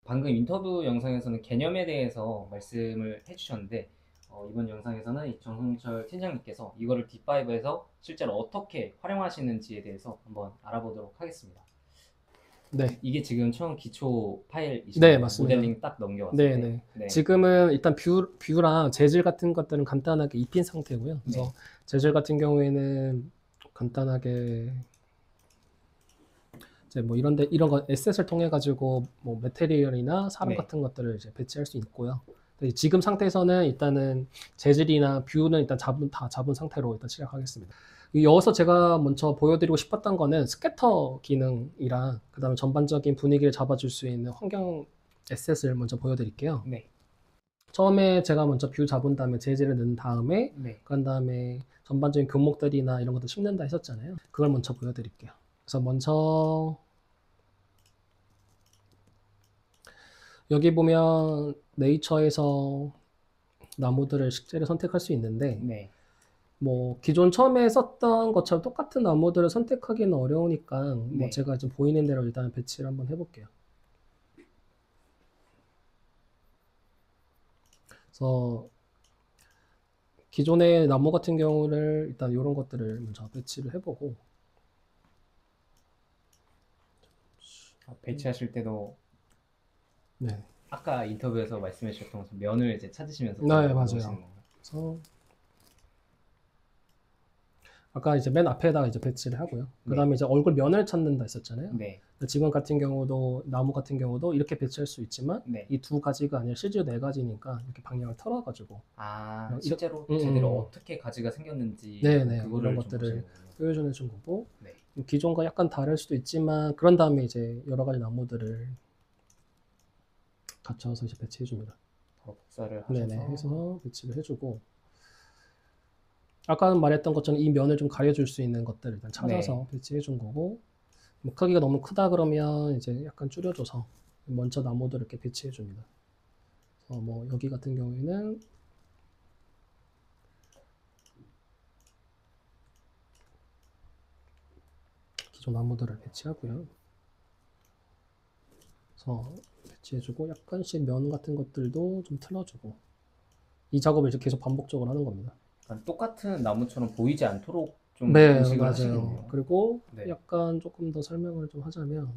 방금 인터뷰 영상에서는 개념에 대해서 말씀을 해주셨는데 이번 영상에서는 이 정성철 팀장님께서 이거를 D5에서 실제로 어떻게 활용하시는지에 대해서 한번 알아보도록 하겠습니다. 네. 이게 지금 처음 기초 네, 파일이신가요? 맞습니다. 모델링 딱 넘겨왔을 네, 때. 네. 네. 지금은 일단 뷰랑 재질 같은 것들은 간단하게 입힌 상태고요. 그래서 네. 재질 같은 경우에는 간단하게 이제 뭐 이런 거 에셋을 통해 가지고 뭐 메테리얼이나 사람 네. 같은 것들을 이제 배치할 수 있고요. 지금 상태에서는 일단은 재질이나 뷰는 일단 다 잡은 상태로 일단 시작하겠습니다. 여기서 제가 먼저 보여드리고 싶었던 거는 스캐터 기능이랑 그다음에 전반적인 분위기를 잡아줄 수 있는 환경 에셋을 먼저 보여드릴게요. 네. 처음에 제가 먼저 뷰 잡은 다음에 재질을 넣은 다음에 네. 그런 다음에 전반적인 교목들이나 이런 것도 심는다 했었잖아요. 그걸 먼저 보여드릴게요. 그래서 먼저 여기 보면 네이처에서 나무들을 식재를 선택할 수 있는데 네. 뭐 기존 처음에 썼던 것처럼 똑같은 나무들을 선택하기는 어려우니까 뭐 네. 제가 좀 보이는 대로 일단 배치를 한번 해볼게요. 그래서 기존의 나무 같은 경우를 일단 이런 것들을 먼저 배치를 해보고 배치하실 때도 네, 아까 인터뷰에서 말씀해 주셨던 것처럼 면을 이제 찾으시면서 네 넣으시는 맞아요. 건가요? 그래서 아까 이제 맨 앞에다가 이제 배치를 하고요. 그 다음에 이제 얼굴 면을 찾는다 했었잖아요. 네. 지금 같은 경우도 나무 같은 경우도 이렇게 배치할 수 있지만 네. 이 두 가지가 아니라 실제로 네 가지니까 이렇게 방향을 털어가지고 실제로 제대로 어떻게 가지가 생겼는지 네네 그거를 이런 좀 것들을 보시는 거군요. 보여주는 준 거고 네. 기존과 약간 다를 수도 있지만 그런 다음에 이제 여러 가지 나무들을 갖춰서 이제 배치해 줍니다. 복사를 하셔서 네네 해서 배치를 해주고 아까 말했던 것처럼 이 면을 좀 가려줄 수 있는 것들을 일단 찾아서 배치해 준 거고 뭐 크기가 너무 크다 그러면 이제 약간 줄여줘서 먼저 나무들을 이렇게 배치해 줍니다. 뭐 여기 같은 경우에는 기존 나무들을 배치하고요. 그래서 배치해주고 약간씩 면 같은 것들도 좀 틀어주고 이 작업을 이제 계속 반복적으로 하는 겁니다. 똑같은 나무처럼 보이지 않도록 좀 네, 인식을 맞아요. 하시겠네요. 그리고 네. 약간 조금 더 설명을 좀 하자면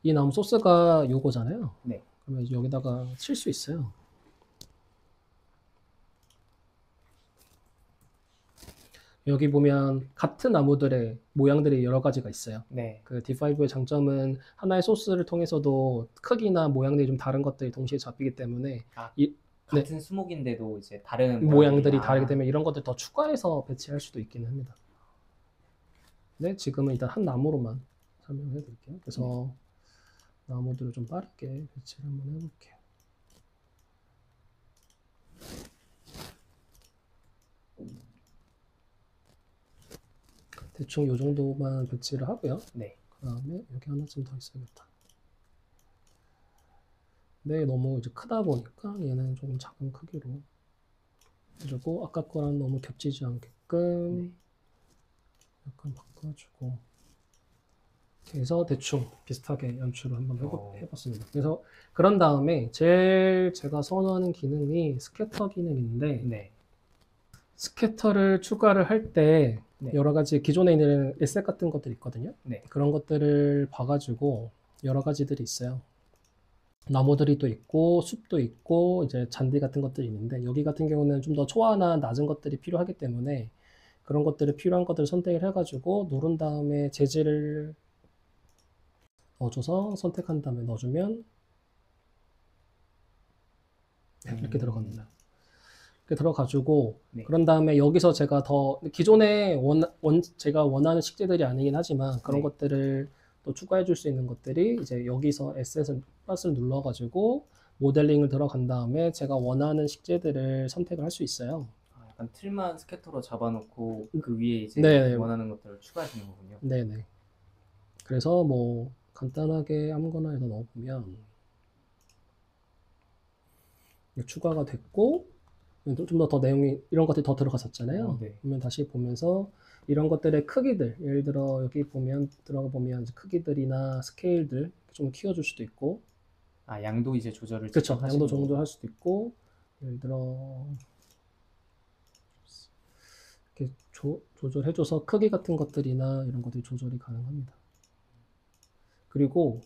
이 나무 소스가 요거잖아요. 네. 그러면 여기다가 칠 수 있어요. 여기 보면 같은 나무들의 모양들이 여러 가지가 있어요. 네. 그 D5의 장점은 하나의 소스를 통해서도 크기나 모양들이 좀 다른 것들이 동시에 잡히기 때문에 같은 수목인데도 이제 다른 모양들이 다르게 되면 이런 것들 더 추가해서 배치할 수도 있기는 합니다. 네, 지금은 일단 한 나무로만 설명해 드릴게요. 그래서 나무들을 좀 빠르게 배치를 한번 해볼게요. 대충 이 정도만 배치를 하고요. 네. 그 다음에 여기 하나쯤 더 있어야겠다. 네, 너무 이제 크다 보니까 얘는 조금 작은 크기로 해주고 아까 거랑 너무 겹치지 않게끔 약간 바꿔주고 이렇게 해서 대충 비슷하게 연출을 한번 해봤습니다. 그래서 그런 다음에 제일 제가 선호하는 기능이 스캐터 기능인데 스캐터를 추가를 할 때 여러 가지 기존에 있는 에셋 같은 것들이 있거든요. 그런 것들을 봐가지고 여러 가지들이 있어요. 나무들이 또 있고 숲도 있고 이제 잔디 같은 것들이 있는데 여기 같은 경우는 좀 더 초화나 낮은 것들이 필요하기 때문에 그런 것들을 필요한 것들을 선택을 해가지고 누른 다음에 재질을 넣어줘서 선택한 다음에 넣어주면 이렇게 들어갑니다. 이렇게 들어가지고 그런 다음에 여기서 제가 더 기존에 제가 원하는 식재들이 아니긴 하지만 그런 것들을 또 추가해 줄 수 있는 것들이 이제 여기서 에셋을 플러스를 눌러가지고 모델링을 들어간 다음에 제가 원하는 식재들을 선택을 할 수 있어요. 약간 틀만 스캐터로 잡아놓고 그 위에 이제 원하는 것들을 추가하시는 거군요. 네네. 그래서 뭐 간단하게 아무거나 해서 넣어보면 추가가 됐고 좀 더 내용이 이런 것들이 더 들어갔었잖아요. 네. 그러면 다시 보면서 이런 것들의 크기들, 예를 들어 여기 보면 들어가 보면 이제 크기들이나 스케일들 좀 키워줄 수도 있고, 아, 양도 이제 조절을 그렇죠. 직접 양도 하시는 거고. 조절할 수도 있고, 예를 들어 이렇게 조절해줘서 크기 같은 것들이나 이런 것들이 조절이 가능합니다. 그리고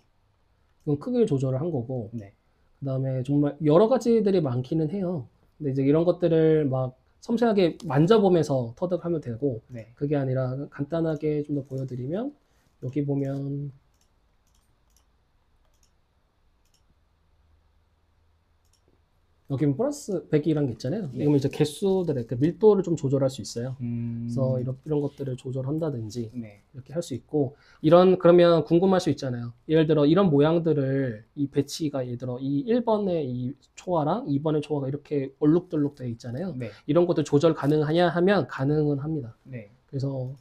이건 크기를 조절을 한 거고, 네. 그 다음에 정말 여러 가지들이 많기는 해요. 근데 이제 이런 것들을 막 섬세하게 만져보면서 터득하면 되고, 네. 그게 아니라 간단하게 좀 더 보여드리면, 여기 보면 플러스 100이라는 게 있잖아요. 네. 이거면 이제 개수들의 그 밀도를 좀 조절할 수 있어요. 그래서 음. 이런 것들을 조절한다든지 네. 이렇게 할 수 있고, 그러면 궁금할 수 있잖아요. 예를 들어 이런 모양들을 이 배치가 예를 들어 이 1번의 이 초화랑 2번의 초화가 이렇게 얼룩덜룩 되어 있잖아요. 네. 이런 것들 조절 가능하냐 하면 가능은 합니다. 네. 그래서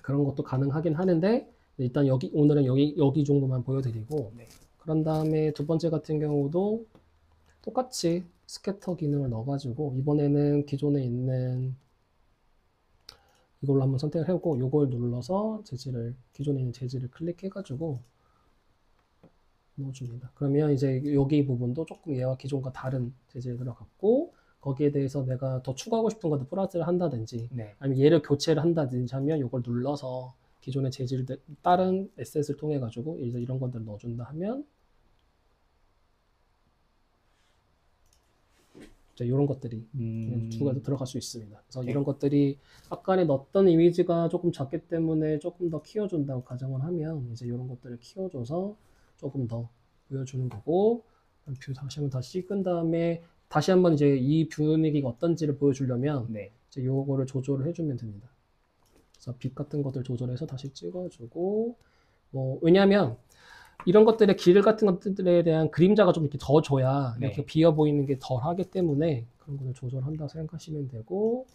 그런 것도 가능하긴 하는데, 일단 오늘은 여기 정도만 보여드리고, 네. 그런 다음에 두 번째 같은 경우도 똑같이 스캐터 기능을 넣어가지고, 이번에는 기존에 있는 이걸로 한번 선택을 해보고, 이걸 눌러서 기존에 있는 재질을 클릭해가지고 넣어줍니다. 그러면 이제 여기 부분도 조금 얘와 기존과 다른 재질이 들어갔고, 거기에 대해서 내가 더 추가하고 싶은 것도 플러스를 한다든지, 네. 아니면 얘를 교체를 한다든지 하면 이걸 눌러서 기존의 재질들, 다른 에셋을 통해 가지고 이제 이런 것들을 넣어준다 하면 이런 것들이 두 가지 들어갈 수 있습니다. 그래서 네. 이런 것들이 아까 넣었던 이미지가 조금 작기 때문에 조금 더 키워준다고 가정을 하면 이제 이런 것들을 키워줘서 조금 더 보여주는 거고, 뷰 다시 한번 다시 찍은 다음에 다시 한번 이제 이 분위기가 어떤지를 보여주려면 네. 이제 요거를 조절을 해주면 됩니다. 그래서 빛 같은 것들 조절해서 다시 찍어주고, 왜냐하면 이런 것들의 길 같은 것들에 대한 그림자가 좀 이렇게 더 줘야 네. 이렇게 비어 보이는 게 덜 하기 때문에 그런 것을 조절한다 생각하시면 되고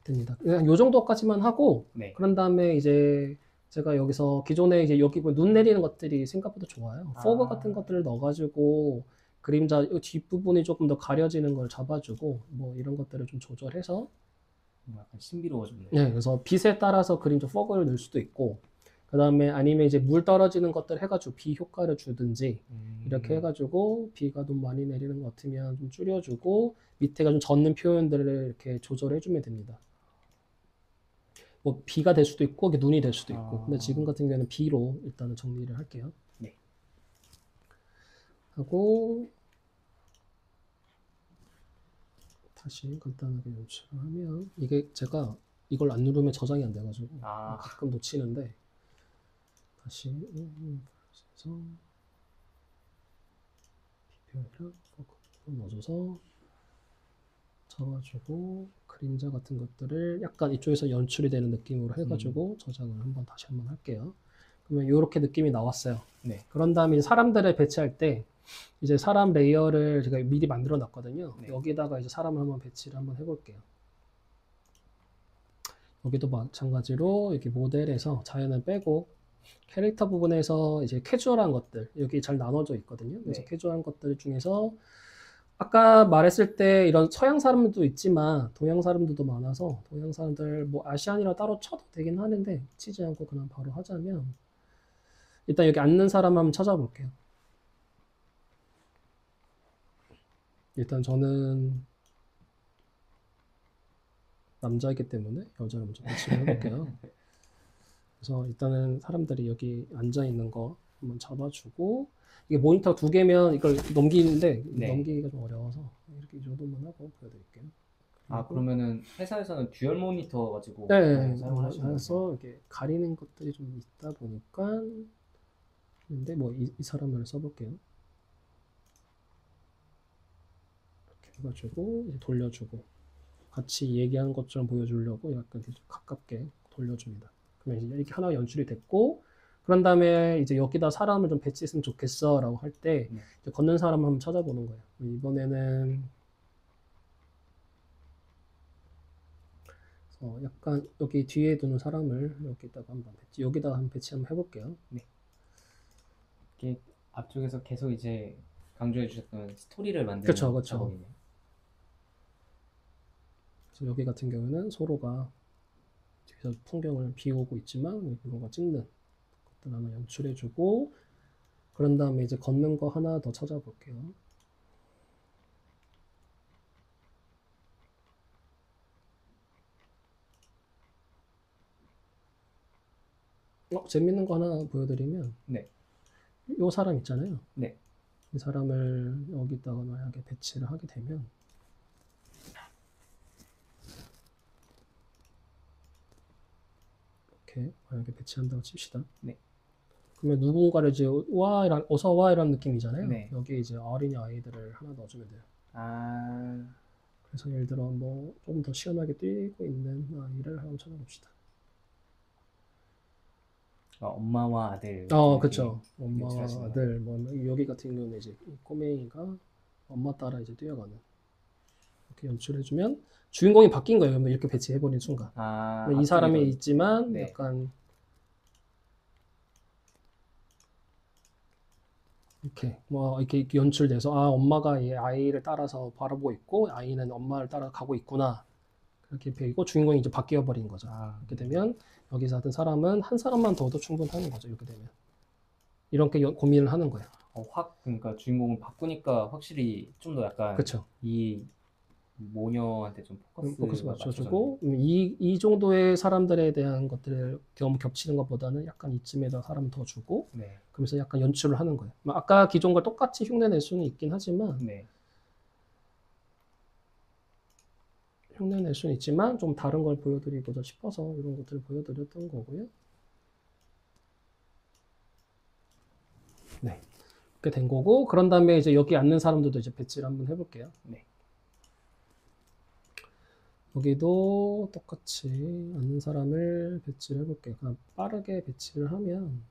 됩니다. 그냥 요 정도까지만 하고, 네. 그런 다음에 이제 제가 여기서 기존에 이제 여기 보면 눈 내리는 것들이 생각보다 좋아요. 포그 같은 것들을 넣어가지고 그림자 뒷부분이 조금 더 가려지는 걸 잡아주고 뭐 이런 것들을 좀 조절해서, 약간 신비로워졌네요. 네, 그래서 빛에 따라서 그림자 포그를 넣을 수도 있고, 그 다음에 아니면 이제 물 떨어지는 것들 해가지고 비 효과를 주든지 이렇게 해가지고 비가 좀 많이 내리는 것 같으면 좀 줄여주고 밑에가 좀 젖는 표현들을 이렇게 조절해주면 됩니다. 뭐 비가 될 수도 있고 눈이 될 수도 있고, 근데 지금 같은 경우에는 비로 일단은 정리를 할게요. 네. 하고 다시 간단하게 연출을 하면, 이게 제가 이걸 안 누르면 저장이 안 돼가지고 가끔 놓치는데, 다시 해서 비표랑 포크로 넣어줘서 잡아주고 그림자 같은 것들을 약간 이쪽에서 연출이 되는 느낌으로 해가지고 저장을 다시 한번 할게요. 그러면 이렇게 느낌이 나왔어요. 네. 그런 다음에 이제 사람들을 배치할 때 이제 사람 레이어를 제가 미리 만들어 놨거든요. 네. 여기다가 이제 사람을 한번 배치를 한번 해볼게요. 여기도 마찬가지로 이렇게 모델에서 자연을 빼고 캐릭터 부분에서 이제 캐주얼한 것들 여기 잘 나눠져 있거든요. 그래서 네. 캐주얼한 것들 중에서 아까 말했을 때 이런 서양 사람들도 있지만 동양 사람들도 많아서, 동양 사람들 뭐 아시안이라 따로 쳐도 되긴 하는데 치지 않고 그냥 바로 하자면, 일단 여기 앉는 사람 한번 찾아볼게요. 일단 저는 남자이기 때문에 여자를 먼저 배치를 해볼게요. 그래서 일단은 사람들이 여기 앉아 있는 거 한번 잡아주고, 이게 모니터 2개면 이걸 넘기는데 네. 넘기기가 좀 어려워서 이렇게 이 정도만 하고 보여드릴게요. 그러면은 회사에서는 듀얼 모니터 가지고 네, 사용을 하시는 거예요? 그래서 이렇게 가리는 것들이 좀 있다 보니까, 근데 뭐 이 사람을 써볼게요. 이렇게 해가지고 이제 돌려주고 같이 얘기하는 것처럼 보여주려고 약간 좀 가깝게 돌려줍니다. 그러면 이제 이렇게 하나 연출이 됐고, 그런 다음에 이제 여기다 사람을 좀 배치했으면 좋겠어 라고 할 때 걷는 사람 한번 찾아보는 거예요. 이번에는 약간 여기 뒤에 두는 사람을 여기다가 여기다 한번 배치 한번 해볼게요. 네. 이게 앞쪽에서 계속 이제 강조해 주셨던 스토리를 만드는 그쵸, 그쵸. 작업이네요. 그래서 여기 같은 경우는 소로가 뒤에서 풍경을 비우고 있지만 이거가 찍는 것들 하나 연출해주고, 그런 다음에 이제 걷는 거 하나 더 찾아볼게요. 재밌는 거 하나 보여드리면, 네. 이 사람 있잖아요. 네. 이 사람을 여기다가 만약에 배치를 하게 되면, 이렇게 만약에 배치한다고 칩시다. 네. 그러면 누군가를 이제 어서 와 이런 느낌이잖아요. 네. 여기 이제 어린이 아이들을 하나 넣어주면 돼요. 아, 그래서 예를 들어 뭐 조금 더 시원하게 뛰고 있는 아이를 한번 찾아봅시다. 엄마와 아들. 그쵸. 엄마와 연출하시는 아들, 뭐 여기 같은 경우는 이제 이 꼬맹이가 엄마 따라 이제 뛰어가는, 이렇게 연출해주면 주인공이 바뀐 거예요. 그러면 이렇게 배치해버린 순간. 아, 이 사람이 앞쪽에 있지만 네. 약간 이렇게 뭐 이렇게 연출돼서 엄마가 이 아이를 따라서 바라보고 있고 아이는 엄마를 따라가고 있구나, 그렇게 배이고 주인공이 이제 바뀌어 버린 거죠. 이렇게 되면 여기서 하던 사람은 한 사람만 더도 충분하는 거죠. 이렇게 되면 이렇게 고민을 하는 거예요. 그러니까 주인공을 바꾸니까 확실히 좀 더 약간 그렇죠. 이 모녀한테 좀 포커스 포커스가 맞춰주고 이 정도의 사람들에 대한 것들을 너무 겹치는 것보다는 약간 이쯤에다 사람 더 주고, 네. 그러면서 약간 연출을 하는 거예요. 아까 기존 걸 똑같이 흉내낼 수는 있긴 하지만 네. 흉내낼 수는 있지만 좀 다른 걸 보여드리고자 싶어서 이런 것들을 보여드렸던 거고요. 네, 이렇게 된 거고, 그런 다음에 이제 여기 앉는 사람들도 이제 배치를 한번 해볼게요. 네. 여기도 똑같이 앉는 사람을 배치를 해볼게요. 그냥 빠르게 배치를 하면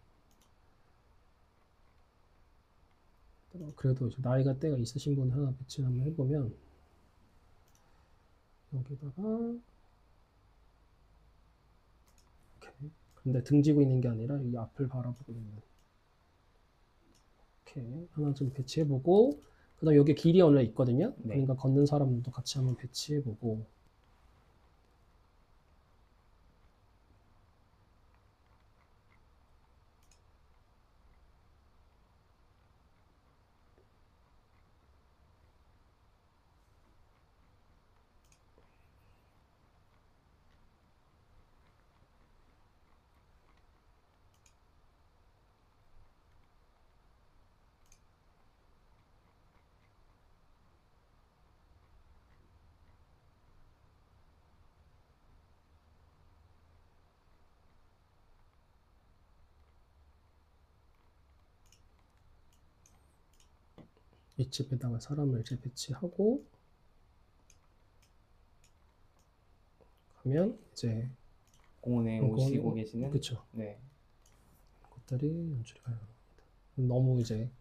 그래도 이제 나이가 때가 있으신 분 하나 배치를 한번 해보면, 여기다가 이렇게, 근데 등지고 있는 게 아니라 이 앞을 바라보고 있는, 이렇게 하나 좀 배치해보고, 그 다음 여기 길이 원래 있거든요. 네. 그러니까 걷는 사람도 같이 한번 배치해보고, 이 집에다가 사람을 이제 배치하고 가면 이제 공원에 오시고 계시는. 그쵸. 네. 것들이 연출이 가능합니다. 너무 이제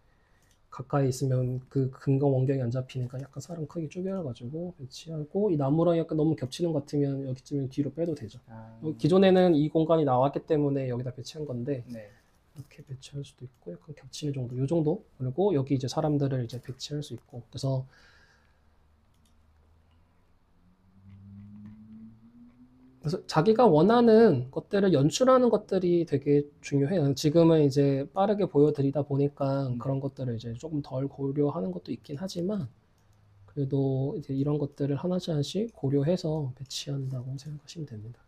가까이 있으면 그 근거 원경이 안 잡히니까 약간 사람 크게 쪼개가지고 배치하고, 이 나무랑 약간 너무 겹치는 것 같으면 여기쯤은 뒤로 빼도 되죠. 기존에는 이 공간이 나왔기 때문에 여기다 배치한 건데, 네. 이렇게 배치할 수도 있고 약간 겹치는 정도, 요 정도. 그리고 여기 이제 사람들을 이제 배치할 수 있고, 그래서 자기가 원하는 것들을 연출하는 것들이 되게 중요해요. 지금은 이제 빠르게 보여드리다 보니까 그런 것들을 이제 조금 덜 고려하는 것도 있긴 하지만, 그래도 이제 이런 것들을 하나씩 하나씩 고려해서 배치한다고 생각하시면 됩니다.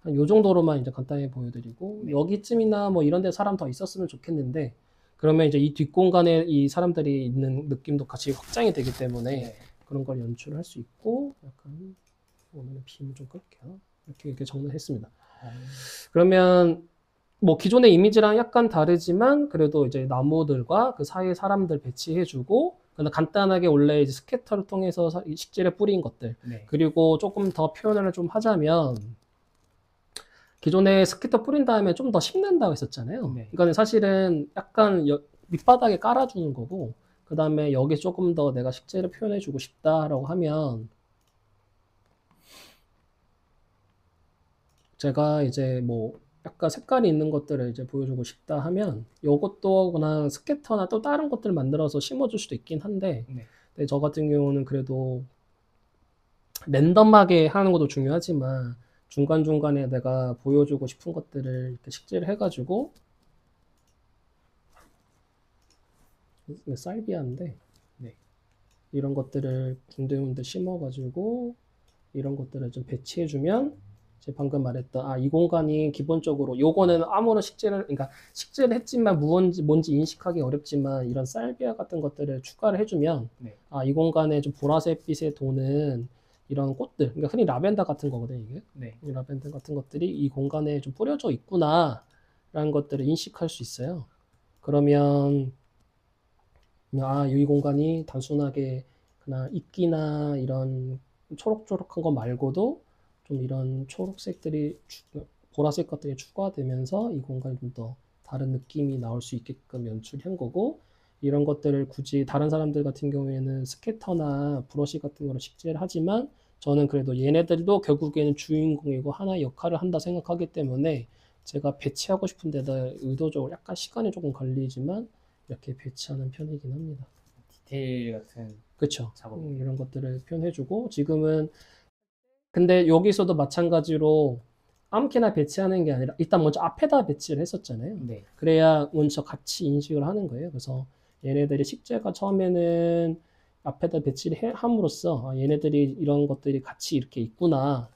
한 요 정도로만 이제 간단히 보여드리고, 여기쯤이나 뭐 이런 데 사람 더 있었으면 좋겠는데, 그러면 이제 이 뒷공간에 이 사람들이 있는 느낌도 같이 확장이 되기 때문에 그런 걸 연출할 수 있고, 약간 오늘은 빔을 좀 끌게요. 이렇게 정리했습니다. 그러면 뭐 기존의 이미지랑 약간 다르지만 그래도 이제 나무들과 그 사이에 사람들 배치해주고, 간단하게 원래 이제 스캐터를 통해서 식재를 뿌린 것들, 그리고 조금 더 표현을 좀 하자면, 기존에 스캐터 뿌린 다음에 좀 더 식는다고 했었잖아요. 이거는 사실은 약간 밑바닥에 깔아주는 거고, 그 다음에 여기 조금 더 내가 식재를 표현해주고 싶다라고 하면, 제가 이제 뭐 약간 색깔이 있는 것들을 이제 보여주고 싶다 하면 요것도 그냥 스캐터나 또 다른 것들 만들어서 심어줄 수도 있긴 한데 네. 근데 저 같은 경우는 그래도 랜덤하게 하는 것도 중요하지만 중간중간에 내가 보여주고 싶은 것들을 이렇게 식재를 해가지고 이게 살비아인데 네. 이런 것들을 군데군데 심어가지고 이런 것들을 좀 배치해주면 제가 방금 말했던 이 공간이 기본적으로 요거는 아무런 식재를 그러니까 식재를 했지만 뭔지 인식하기 어렵지만 이런 살비아 같은 것들을 추가를 해주면 네. 이 공간에 좀 보라색 빛에 도는 이런 꽃들 그러니까 흔히 라벤더 같은 거거든요 이게 네. 이 라벤더 같은 것들이 이 공간에 좀 뿌려져 있구나 라는 것들을 인식할 수 있어요. 그러면 이 공간이 단순하게 그냥 이끼나 이런 초록초록한 거 말고도 좀 이런 초록색들이 보라색 것들이 추가되면서 이 공간이 좀 더 다른 느낌이 나올 수 있게끔 연출한 거고 이런 것들을 굳이 다른 사람들 같은 경우에는 스캐터나 브러쉬 같은 거로 식재를 하지만 저는 그래도 얘네들도 결국에는 주인공이고 하나의 역할을 한다 생각하기 때문에 제가 배치하고 싶은 데다 의도적으로 약간 시간이 조금 걸리지만 이렇게 배치하는 편이긴 합니다. 디테일 같은 그렇죠. 작업. 이런 것들을 표현해주고 지금은 근데 여기서도 마찬가지로 아무렇게나 배치하는 게 아니라 일단 먼저 앞에다 배치를 했었잖아요. 네. 그래야 먼저 같이 인식을 하는 거예요. 그래서 얘네들이 식재가 처음에는 앞에다 배치를 함으로써 얘네들이 이런 것들이 같이 이렇게 있구나.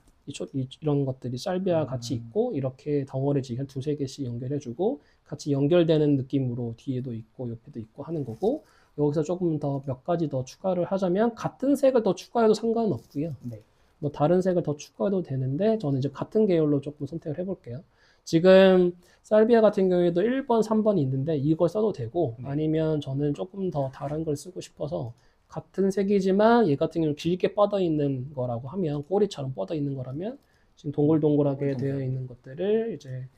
이런 것들이 살비아 같이 있고 이렇게 덩어리지 한 두세 개씩 연결해주고 같이 연결되는 느낌으로 뒤에도 있고 옆에도 있고 하는 거고 여기서 조금 더 몇 가지 더 추가를 하자면 같은 색을 더 추가해도 상관은 없고요. 네. 뭐 다른 색을 더 추가해도 되는데 저는 이제 같은 계열로 조금 선택을 해볼게요. 지금 살비아 같은 경우에도 1번, 3번이 있는데 이걸 써도 되고 네. 아니면 저는 조금 더 다른 걸 쓰고 싶어서 같은 색이지만 얘 같은 경우는 길게 뻗어 있는 거라고 하면 꼬리처럼 뻗어 있는 거라면 지금 동글동글하게 되어 있는 것들을 이제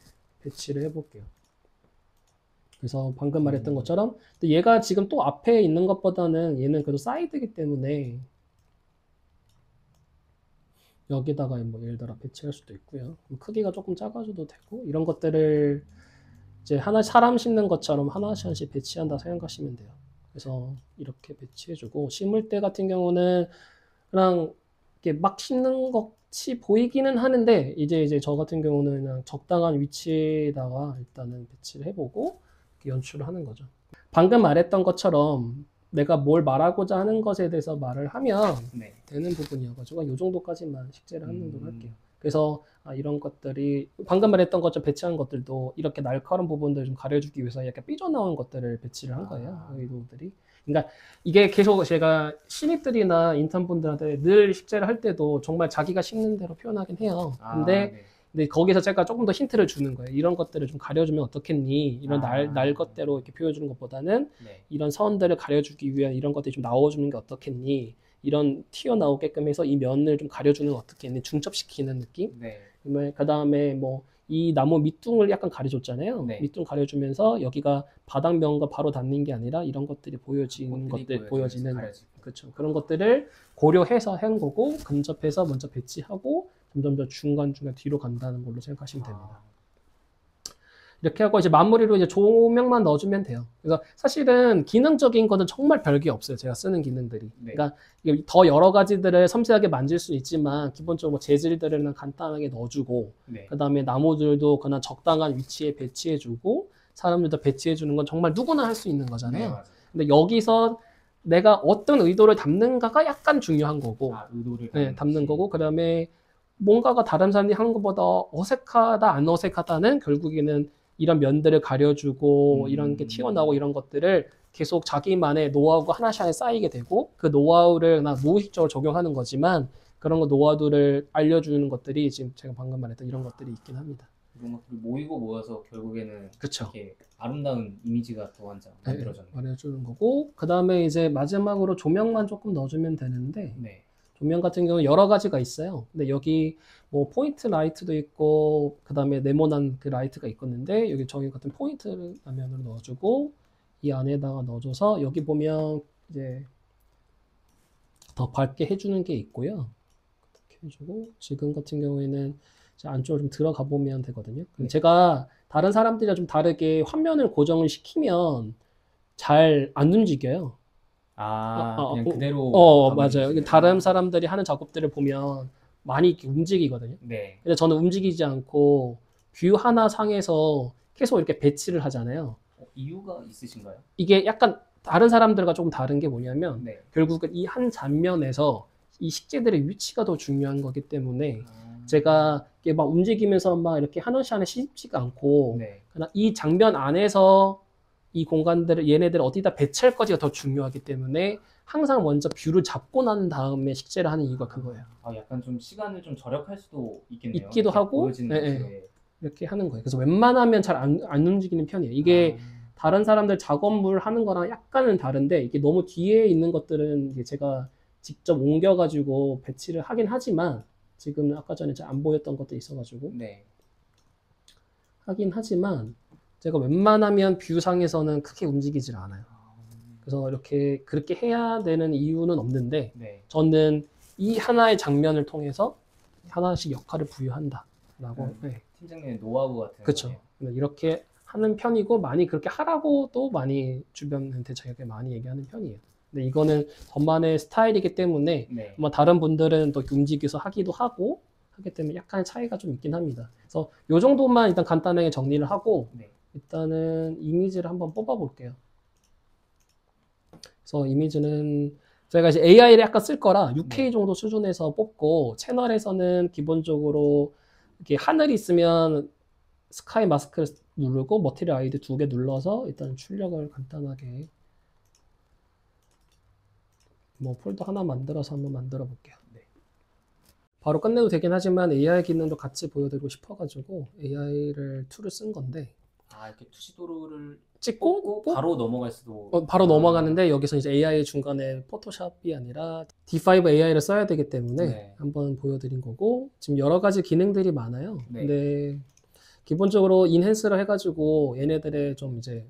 배치를 해볼게요. 그래서 방금 말했던 것처럼 근데 얘가 지금 또 앞에 있는 것보다는 얘는 그래도 사이드이기 때문에 여기다가 뭐 예를 들어 배치할 수도 있고요. 크기가 조금 작아져도 되고 이런 것들을 이제 하나 사람 심는 것처럼 하나씩 하나씩 배치한다 생각하시면 돼요. 그래서 이렇게 배치해주고 심을 때 같은 경우는 그냥 이렇게 막 심는 것이 보이기는 하는데 이제 저 같은 경우는 그냥 적당한 위치에다가 일단은 배치를 해보고 이렇게 연출을 하는 거죠. 방금 말했던 것처럼 내가 뭘 말하고자 하는 것에 대해서 말을 하면 네. 되는 부분이어가지고 이 정도까지만 식재를 하는 정도로 할게요. 그래서 이런 것들이 방금 말했던 것처럼 배치한 것들도 이렇게 날카로운 부분들을 좀 가려주기 위해서 이렇게 삐져나온 것들을 배치를 한 거예요. 의도들이. 그러니까 이게 계속 제가 신입들이나 인턴분들한테 늘 식재를 할 때도 정말 자기가 심는 대로 표현하긴 해요. 근데 거기서 제가 조금 더 힌트를 주는 거예요. 이런 것들을 좀 가려주면 어떻겠니? 이런 날 것대로 이렇게 표현해주는 것보다는 네. 이런 선들을 가려주기 위한 이런 것들이 좀 나와주는 게 어떻겠니? 이런 튀어나오게끔 해서 이 면을 좀 가려주는 게 어떻겠니? 중첩시키는 느낌? 네. 그 다음에 뭐 이 나무 밑둥을 약간 가려줬잖아요. 네. 밑둥 가려주면서 여기가 바닥면과 바로 닿는 게 아니라 이런 것들이 보여지는 것들, 보여지는 그렇죠. 그런 것들을 고려해서 한 거고 근접해서 먼저 배치하고 점점 더 중간중간 뒤로 간다는 걸로 생각하시면 됩니다. 이렇게 하고 이제 마무리로 이제 조명만 넣어주면 돼요. 그래서 사실은 기능적인 거는 정말 별게 없어요. 제가 쓰는 기능들이. 네. 그러니까 더 여러 가지들을 섬세하게 만질 수 있지만 기본적으로 재질들을 간단하게 넣어주고 네. 그 다음에 나무들도 그냥 적당한 위치에 배치해주고 사람들도 배치해주는 건 정말 누구나 할 수 있는 거잖아요. 네, 근데 여기서 내가 어떤 의도를 담는가가 약간 중요한 거고 의도를 담는 거고 그 다음에 뭔가가 다른 사람들이 하는 것보다 어색하다 안 어색하다는 결국에는 이런 면들을 가려주고 이런 게 튀어나오고 이런 것들을 계속 자기만의 노하우가 하나씩 쌓이게 되고 그 노하우를 나 무의식적으로 적용하는 거지만 그런 거 노하우들을 알려주는 것들이 지금 제가 방금 말했던 이런 것들이 있긴 합니다. 이런 것들이 모이고 모여서 결국에는 그쵸. 이렇게 아름다운 이미지가 또 한 장 만들어져요. 말해주는 거고 그 다음에 이제 마지막으로 조명만 조금 넣어주면 되는데 네. 조명 같은 경우는 여러 가지가 있어요. 근데 여기 뭐 포인트 라이트도 있고 그 다음에 네모난 그 라이트가 있겠는데 여기 저희 같은 포인트 화면으로 넣어주고 이 안에다가 넣어줘서 여기 보면 이제 더 밝게 해주는 게 있고요. 이렇게 해주고 지금 같은 경우에는 이제 안쪽으로 좀 들어가 보면 되거든요. 네. 제가 다른 사람들이랑 좀 다르게 화면을 고정을 시키면 잘 안 움직여요. 그냥 그대로 가만히 맞아요. 계시네요. 다른 사람들이 하는 작업들을 보면 많이 이렇게 움직이거든요. 네. 근데 저는 움직이지 않고 뷰 하나 상에서 계속 이렇게 배치를 하잖아요. 이유가 있으신가요? 이게 약간 다른 사람들과 조금 다른 게 뭐냐면 네. 결국은 이 한 장면에서 이 식재들의 위치가 더 중요한 거기 때문에 제가 이게 막 움직이면서 막 이렇게 하나씩 하나씩 씹지가 않고 네. 그냥 이 장면 안에서 이 공간들을 얘네들을 어디다 배치할 거지가 더 중요하기 때문에 항상 먼저 뷰를 잡고 난 다음에 식재를 하는 이유가 그거예요. 약간 좀 시간을 좀 절약할 수도 있겠네요. 있기도 이렇게 하고, 보여지는 예, 것에. 이렇게 하는 거예요. 그래서 웬만하면 잘 안 움직이는 편이에요. 이게 다른 사람들 작업물 하는 거랑 약간은 다른데 이게 너무 뒤에 있는 것들은 이제 제가 직접 옮겨가지고 배치를 하긴 하지만 지금 아까 전에 잘 안 보였던 것도 있어가지고 네. 하긴 하지만 제가 웬만하면 뷰상에서는 크게 움직이질 않아요. 그래서 이렇게 그렇게 해야 되는 이유는 없는데 네. 저는 이 하나의 장면을 통해서 하나씩 역할을 부여한다라고. 네. 팀장님의 노하우 같은 그렇죠. 거네요. 이렇게 하는 편이고 많이 그렇게 하라고도 많이 주변한테 저에게 많이 얘기하는 편이에요. 근데 이거는 저만의 스타일이기 때문에 네. 아마 다른 분들은 또 움직여서 하기도 하고 하기 때문에 약간의 차이가 좀 있긴 합니다. 그래서 이 정도만 일단 간단하게 정리를 하고 네. 일단은 이미지를 한번 뽑아 볼게요. 그래서 이미지는 저희가 이제 AI를 약간 쓸 거라 6K 네. 정도 수준에서 뽑고 채널에서는 기본적으로 이렇게 하늘이 있으면 스카이 마스크를 누르고 머티리얼 아이디 2개 눌러서 일단 출력을 간단하게 뭐 폴더 하나 만들어서 한번 만들어 볼게요. 네. 바로 끝내도 되긴 하지만 AI 기능도 같이 보여드리고 싶어가지고 AI를 툴을 쓴 건데 이렇게 투시도루를 찍고 바로 넘어갈 수도. 바로 넘어가는데 여기서 이제 AI 중간에 포토샵이 아니라 D5 AI를 써야 되기 때문에 네. 한번 보여드린 거고 지금 여러 가지 기능들이 많아요. 네. 근데 기본적으로 인핸스를 해가지고 얘네들의 좀 이제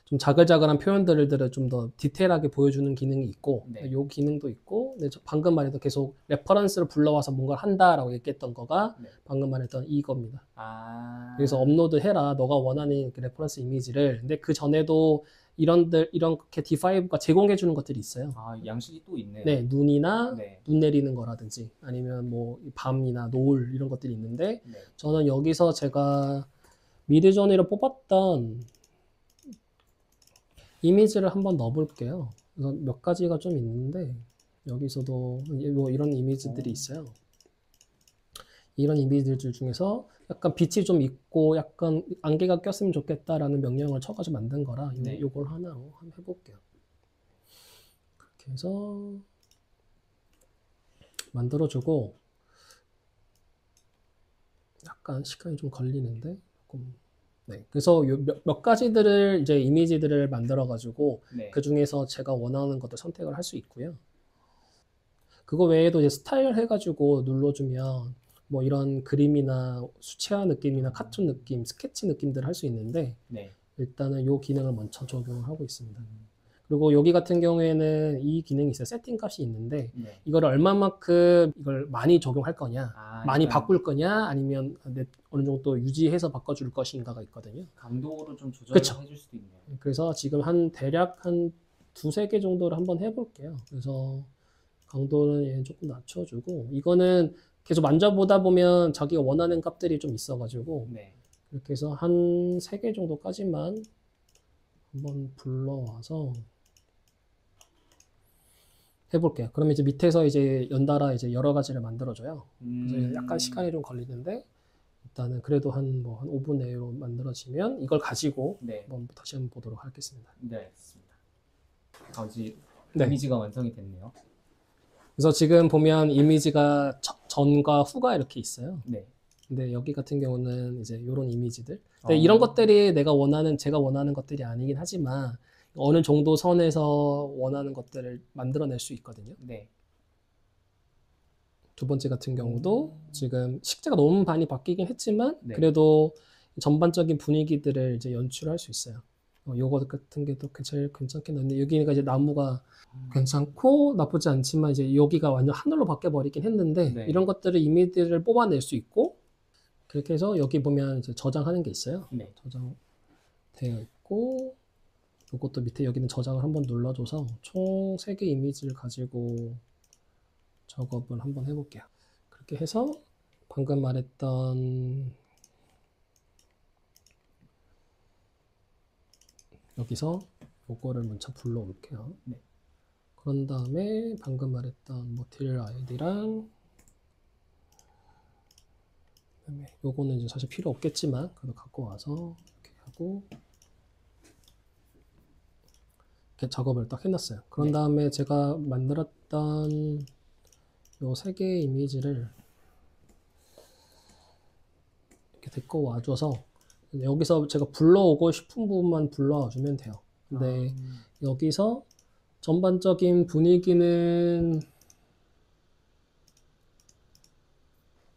좀 자글자글한 표현들을 좀 더 디테일하게 보여주는 기능이 있고 네. 요 기능도 있고 근데 방금 말했던 계속 레퍼런스를 불러와서 뭔가를 한다라고 얘기했던 거가 네. 방금 말했던 이겁니다. 아. 그래서 업로드 해라 너가 원하는 그 레퍼런스 이미지를. 근데 그 전에도 이렇게 D5가 제공해 주는 것들이 있어요. 양식이 또 있네요. 네, 눈이나 네. 눈 내리는 거라든지 아니면 뭐 밤이나 노을 이런 것들이 있는데 네. 저는 여기서 제가 미드저니로 뽑았던 이미지를 한번 넣어볼게요. 그래서 몇 가지가 좀 있는데 여기서도 뭐 이런 이미지들이 있어요. 이런 이미지들 중에서 약간 빛이 좀 있고 약간 안개가 꼈으면 좋겠다라는 명령을 쳐가지고 만든 거라 네. 요걸 하나로 한번 해볼게요. 그렇게 해서 만들어주고 약간 시간이 좀 걸리는데 조금. 네, 그래서 몇 가지들을 이제 이미지들을 만들어 가지고 네. 그 중에서 제가 원하는 것들 선택을 할 수 있고요. 그거 외에도 이제 스타일 해가지고 눌러주면 뭐 이런 그림이나 수채화 느낌이나 카툰 느낌, 스케치 느낌들을 할 수 있는데 네. 일단은 이 기능을 먼저 적용을 하고 있습니다. 그리고 여기 같은 경우에는 이 기능이 있어요. 세팅 값이 있는데 네. 이걸 얼마만큼 이걸 많이 적용할 거냐, 많이 약간 바꿀 거냐, 아니면 어느 정도 유지해서 바꿔줄 것인가가 있거든요. 감도를 좀 조절을 그쵸. 해줄 수도 있네요. 그래서 지금 대략 한 두세 개 정도를 한번 해볼게요. 그래서 강도는 얘 조금 낮춰주고 이거는 계속 만져보다 보면 자기가 원하는 값들이 좀 있어가지고 네. 이렇게 해서 한 3개 정도까지만 한번 불러와서 해볼게요. 그러면 이제 밑에서 이제 연달아 이제 여러 가지를 만들어줘요. 그래서 약간 시간이 좀 걸리는데 일단은 그래도 한 5분 내로 만들어지면 이걸 가지고 네. 한번 다시 한번 보도록 하겠습니다. 네, 알겠습니다. 이제 네. 이미지가 완성이 됐네요. 그래서 지금 보면 이미지가 전과 후가 이렇게 있어요. 네. 근데 여기 같은 경우는 이제 이런 이미지들. 근데 이런 것들이 제가 원하는 것들이 아니긴 하지만 어느 정도 선에서 원하는 것들을 만들어낼 수 있거든요. 네. 두 번째 같은 경우도 지금 식재가 너무 많이 바뀌긴 했지만 네. 그래도 전반적인 분위기들을 이제 연출할 수 있어요. 요거 같은 게 또 제일 괜찮겠는데 여기가 이제 나무가 괜찮고 나쁘지 않지만 이제 여기가 완전 하늘로 바뀌어 버리긴 했는데 네. 이런 것들을 이미지를 뽑아낼 수 있고 그렇게 해서 여기 보면 이제 저장하는 게 있어요. 네. 저장되어 있고 요것도 밑에 여기는 저장을 한번 눌러줘서 총 3개 이미지를 가지고 작업을 한번 해볼게요. 그렇게 해서 방금 말했던 여기서 요거를 먼저 불러올게요. 네. 그런 다음에 방금 말했던 머티리얼 아이디랑 그다음에 요거는 이제 사실 필요 없겠지만 그래도 갖고 와서 이렇게 하고 이렇게 작업을 딱 해놨어요. 그런 네. 다음에 제가 만들었던 요 3개의 이미지를 이렇게 데리고 와줘서 여기서 제가 불러오고 싶은 부분만 불러와 주면 돼요. 근데 여기서 전반적인 분위기는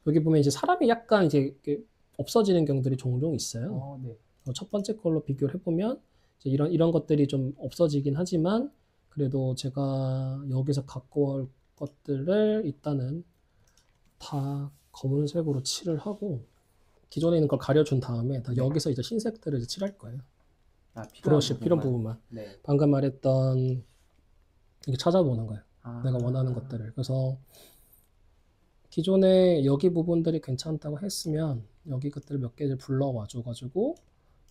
여기 보면 이제 사람이 약간 이제 이렇게 없어지는 경우들이 종종 있어요. 네. 첫 번째 걸로 비교를 해보면 이제 이런 것들이 좀 없어지긴 하지만 그래도 제가 여기서 갖고 올 것들을 일단은 다 검은색으로 칠을 하고 기존에 있는 걸 가려준 다음에 다 네. 여기서 이제 흰색들을 이제 칠할 거예요. 필요한 브러쉬 부분만. 필요한 부분만. 네. 방금 말했던 이게 찾아보는 거예요. 아. 내가 원하는 것들을. 그래서 기존에 여기 부분들이 괜찮다고 했으면 여기 것들을 몇 개를 불러와 줘가지고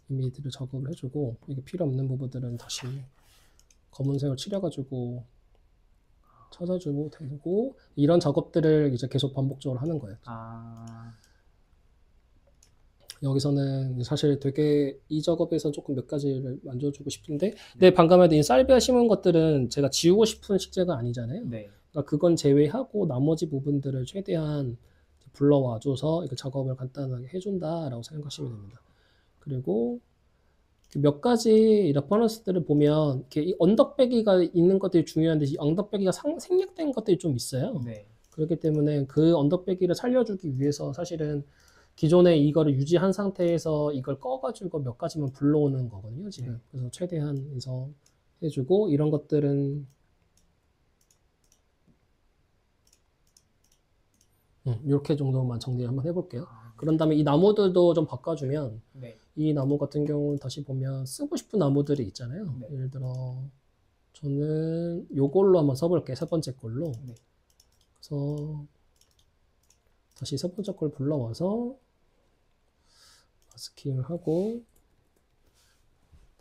이미지를 작업을 해주고 이게 필요 없는 부분들은 다시 검은색을 칠해가지고 찾아주고 되고 이런 작업들을 이제 계속 반복적으로 하는 거예요. 여기서는 사실 되게 이 작업에서 조금 몇 가지를 만져주고 싶은데 근데 방금 말했던 이 살비아 심은 것들은 제가 지우고 싶은 식재가 아니잖아요. 네. 그러니까 그건 제외하고 나머지 부분들을 최대한 불러와줘서 이거 작업을 간단하게 해준다라고 생각하시면 됩니다. 그리고 몇 가지 레퍼런스들을 보면 이렇게 이 언덕배기가 있는 것들이 중요한데 이 언덕배기가 생략된 것들이 좀 있어요. 네. 그렇기 때문에 그 언덕배기를 살려주기 위해서 사실은 기존에 이거를 유지한 상태에서 이걸 꺼가지고 몇 가지만 불러오는 거거든요, 지금. 네. 그래서 최대한 해서 해주고 이런 것들은 이렇게 정도만 정리 한번 해볼게요. 그런 다음에 이 나무들도 좀 바꿔주면 네. 이 나무 같은 경우는 다시 보면 쓰고 싶은 나무들이 있잖아요. 네. 예를 들어 저는 요걸로 한번 써볼게요. 세 번째 걸로. 네. 그래서 다시 세 번째 걸 불러와서 마스킹을 하고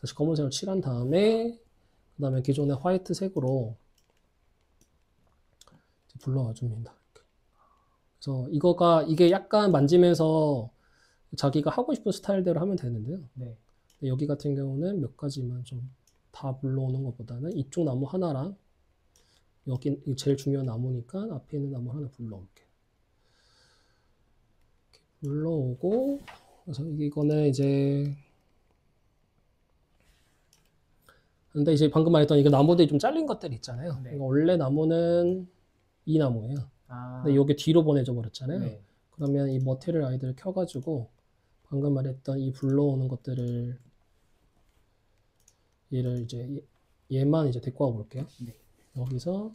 다시 검은색을 칠한 다음에 그 다음에 기존의 화이트 색으로 불러와 줍니다. 그래서 이게 약간 만지면서 자기가 하고 싶은 스타일대로 하면 되는데요. 네. 근데 여기 같은 경우는 몇 가지만 좀 다 불러오는 것보다는 이쪽 나무 하나랑 여기 제일 중요한 나무니까 앞에 있는 나무 하나 불러올게요. 이렇게 불러오고 그래서 이거는 이제 근데 이제 방금 말했던 이거 나무들이 좀 잘린 것들이 있잖아요. 네. 이거 원래 나무는 이 나무예요. 근데 여기 뒤로 보내줘 버렸잖아요. 네. 그러면 이 머티리얼 아이들을 켜가지고 방금 말했던 이 불러오는 것들을 얘를 이제 얘만 이제 데리고 와 볼게요. 네. 여기서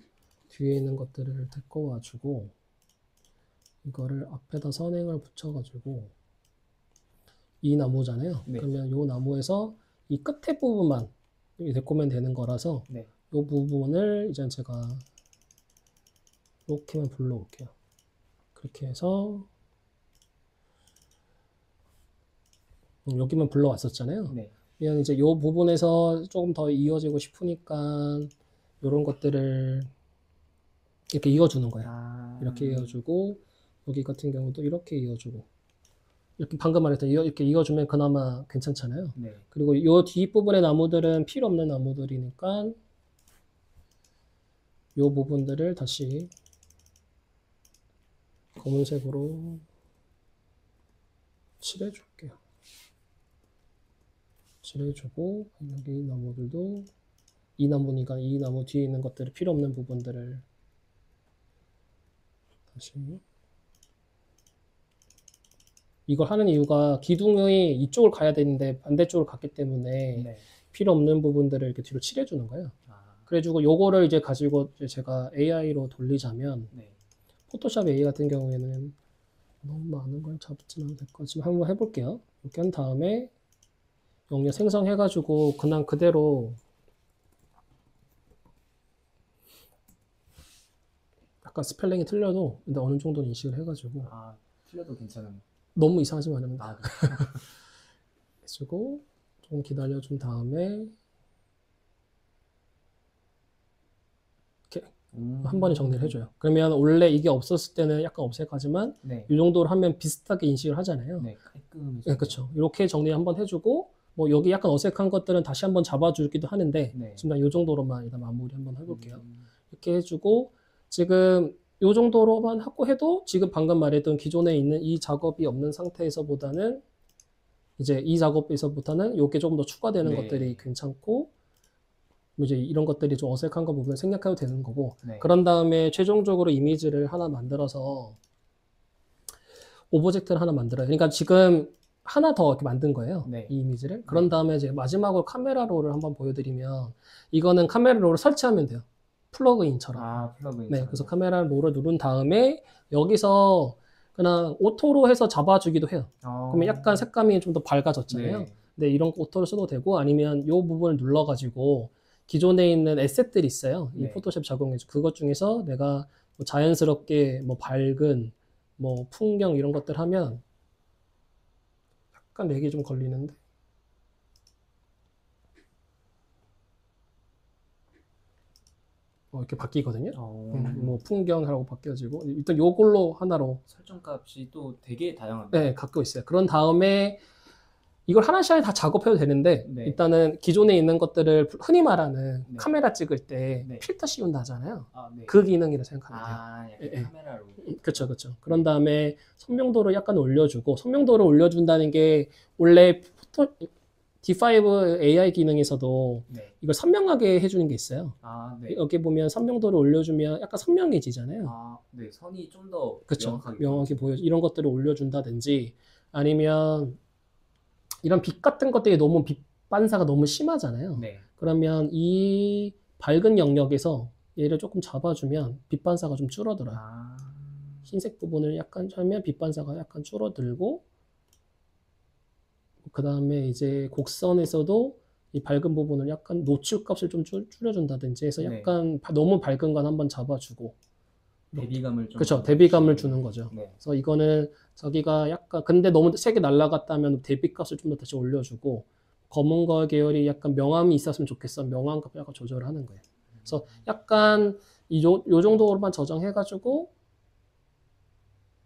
뒤에 있는 것들을 데리고 와주고 이거를 앞에다 선행을 붙여가지고 이 나무잖아요. 네. 그러면 이 나무에서 이 끝에 부분만 데리고 오면 되는 거라서 네. 이 부분을 이제 제가 이렇게만 불러올게요. 그렇게 해서 여기만 불러왔었잖아요. 네. 그냥 이제 이 부분에서 조금 더 이어지고 싶으니까 이런 것들을 이렇게 이어주는 거예요. 이렇게 이어주고 여기 같은 경우도 이렇게 이어주고 이렇게 방금 말했던 이렇게 이어주면 그나마 괜찮잖아요. 네. 그리고 이 뒷부분의 나무들은 필요 없는 나무들이니까 이 부분들을 다시 검은색으로 칠해줄게요. 칠해주고 여기 나무들도 이 나무니까 이 나무 뒤에 있는 것들을 필요 없는 부분들을 다시 이걸 하는 이유가 기둥이 이쪽을 가야 되는데 반대쪽으로 갔기 때문에 네. 필요 없는 부분들을 이렇게 뒤로 칠해주는 거예요. 그래가지고 요거를 이제 가지고 이제 제가 AI로 돌리자면 네. 포토샵 AI 같은 경우에는 너무 많은 걸 잡지는 않을 것 같지만 한번 해볼게요. 이렇게 한 다음에 영역 생성해가지고 그냥 그대로 약간 스펠링이 틀려도 근데 어느 정도 인식을 해가지고 틀려도 괜찮은. 너무 이상하지 않으면 돼. 그래요? 해주고 좀 기다려준 다음에 이렇게 한 번에 정리를 해줘요. 그러면 원래 이게 없었을 때는 약간 어색하지만 네. 이 정도로 하면 비슷하게 인식을 하잖아요. 네, 깔끔해져. 네, 그렇죠. 이렇게 정리 한번 해주고 뭐 여기 약간 어색한 것들은 다시 한번 잡아주기도 하는데 네. 지금 이 정도로만 일단 마무리 한번 해볼게요. 이렇게 해주고 지금 이 정도로만 하고 해도 지금 방금 말했던 기존에 있는 이 작업이 없는 상태에서보다는 이제 이 작업에서부터는 이게 조금 더 추가되는 네. 것들이 괜찮고 이제 이런 것들이 좀 어색한 거 부분을 생략해도 되는 거고 네. 그런 다음에 최종적으로 이미지를 하나 만들어서 오브젝트를 하나 만들어요. 그러니까 지금 하나 더 이렇게 만든 거예요. 네. 이 이미지를. 그런 다음에 이제 마지막으로 카메라 롤을 한번 보여드리면 이거는 카메라 롤을 설치하면 돼요. 플러그인처럼. 플러그인. 네, 그래서 카메라 롤을 누른 다음에 여기서 그냥 오토로 해서 잡아주기도 해요. 그러면 약간 색감이 좀 더 밝아졌잖아요. 네. 근데 이런 거 오토로 써도 되고 아니면 이 부분을 눌러가지고 기존에 있는 에셋들이 있어요. 이 네. 포토샵 적용해서 그것 중에서 내가 뭐 자연스럽게 뭐 밝은 뭐 풍경 이런 것들 하면 약간 렉이 좀 걸리는데 이렇게 바뀌거든요. 뭐 풍경하고 바뀌어지고 일단 요걸로 하나로 설정값이 또 되게 다양합니다. 네, 갖고 있어요. 그런 다음에 이걸 하나씩 다 작업해도 되는데 네. 일단은 기존에 있는 것들을 흔히 말하는 네. 카메라 찍을 때 네. 필터 씌운다 하잖아요. 네. 그 기능이라 생각하면 돼요. 약간 예, 예. 카메라로. 그렇죠, 그렇죠. 그런 다음에 선명도를 약간 올려주고 선명도를 올려준다는 게 원래 D5 AI 기능에서도 네. 이걸 선명하게 해주는 게 있어요. 네. 여기 보면 선명도를 올려주면 약간 선명해지잖아요. 네. 선이 좀 더 그렇죠. 명확하게 보여. 이런 것들을 올려준다든지 아니면 이런 빛 같은 것들이 너무 빛 반사가 너무 심하잖아요. 네. 그러면 이 밝은 영역에서 얘를 조금 잡아주면 빛 반사가 좀 줄어들어요. 흰색 부분을 약간 하면 빛 반사가 약간 줄어들고 그 다음에 이제 곡선에서도 이 밝은 부분을 약간 노출 값을 좀 줄여준다든지 해서 약간 너무 밝은 건 한번 잡아주고 대비감을 좀. 그렇죠. 대비감을 주는 거죠. 네. 그래서 이거는 자기가 약간 근데 너무 세게 날아갔다면 대비값을 좀 더 다시 올려주고 검은 거 계열이 약간 명암이 있었으면 좋겠어. 명암값 약간 조절을 하는 거예요. 그래서 약간 요 정도로만 조정해가지고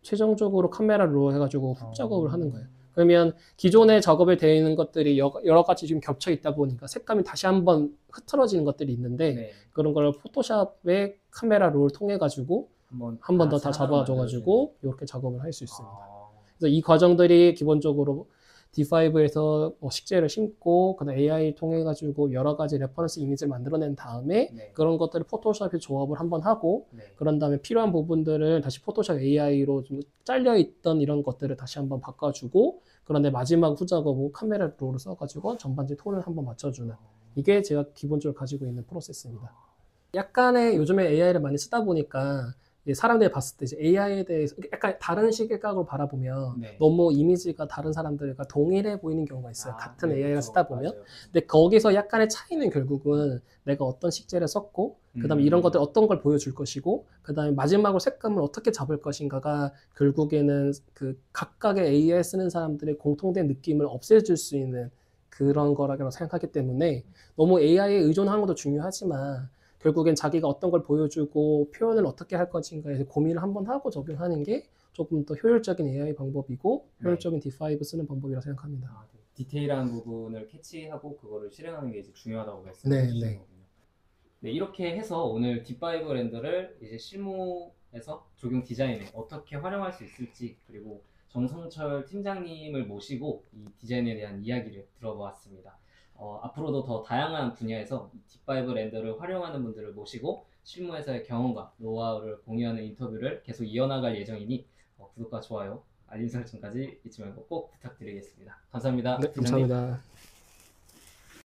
최종적으로 카메라로 해가지고 훅 작업을 하는 거예요. 그러면 기존에 작업에 되어 있는 것들이 여러 가지 지금 겹쳐 있다 보니까 색감이 다시 한번 흐트러지는 것들이 있는데 네. 그런 걸 포토샵의 카메라 롤을 통해 가지고 한 번 더 다 잡아줘가지고 이렇게 작업을 할 수 있습니다. 그래서 이 과정들이 기본적으로 D5에서 식재를 심고 그다음 AI 통해 가지고 여러 가지 레퍼런스 이미지를 만들어낸 다음에 네. 그런 것들을 포토샵에 조합을 한번 하고 네. 그런 다음에 필요한 부분들을 다시 포토샵 AI로 좀 잘려 있던 이런 것들을 다시 한번 바꿔주고 그런데 마지막 후작업으로 카메라 롤을 써가지고 전반적인 톤을 한번 맞춰주는 이게 제가 기본적으로 가지고 있는 프로세스입니다. 약간의 요즘에 AI를 많이 쓰다 보니까 사람들이 봤을 때 이제 AI에 대해서 약간 다른 시각으로 바라보면 네. 너무 이미지가 다른 사람들과 동일해 보이는 경우가 있어요. 같은 네, AI를 그렇죠. 쓰다 보면. 맞아요. 근데 거기서 약간의 차이는 결국은 내가 어떤 식재를 썼고 그 다음에 이런 것들 어떤 걸 보여줄 것이고 그 다음에 마지막으로 색감을 어떻게 잡을 것인가가 결국에는 그 각각의 AI 쓰는 사람들의 공통된 느낌을 없애줄 수 있는 그런 거라고 생각하기 때문에 너무 AI에 의존하는 것도 중요하지만 결국엔 자기가 어떤 걸 보여주고 표현을 어떻게 할 것인가에 고민을 한번 하고 적용하는 게 조금 더 효율적인 AI 방법이고 효율적인 D5 쓰는 방법이라고 생각합니다. 디테일한 부분을 캐치하고 그거를 실행하는 게 이제 중요하다고 말씀해 주신 거군요. 네, 이렇게 해서 오늘 D5 렌더를 이제 실무에서 적용 디자인에 어떻게 활용할 수 있을지 그리고 정성철 팀장님을 모시고 이 디자인에 대한 이야기를 들어보았습니다. 앞으로도 더 다양한 분야에서 D5 렌더를 활용하는 분들을 모시고 실무에서의 경험과 노하우를 공유하는 인터뷰를 계속 이어나갈 예정이니 구독과 좋아요, 알림 설정까지 잊지 말고 꼭 부탁드리겠습니다. 감사합니다. 네, 감사합니다.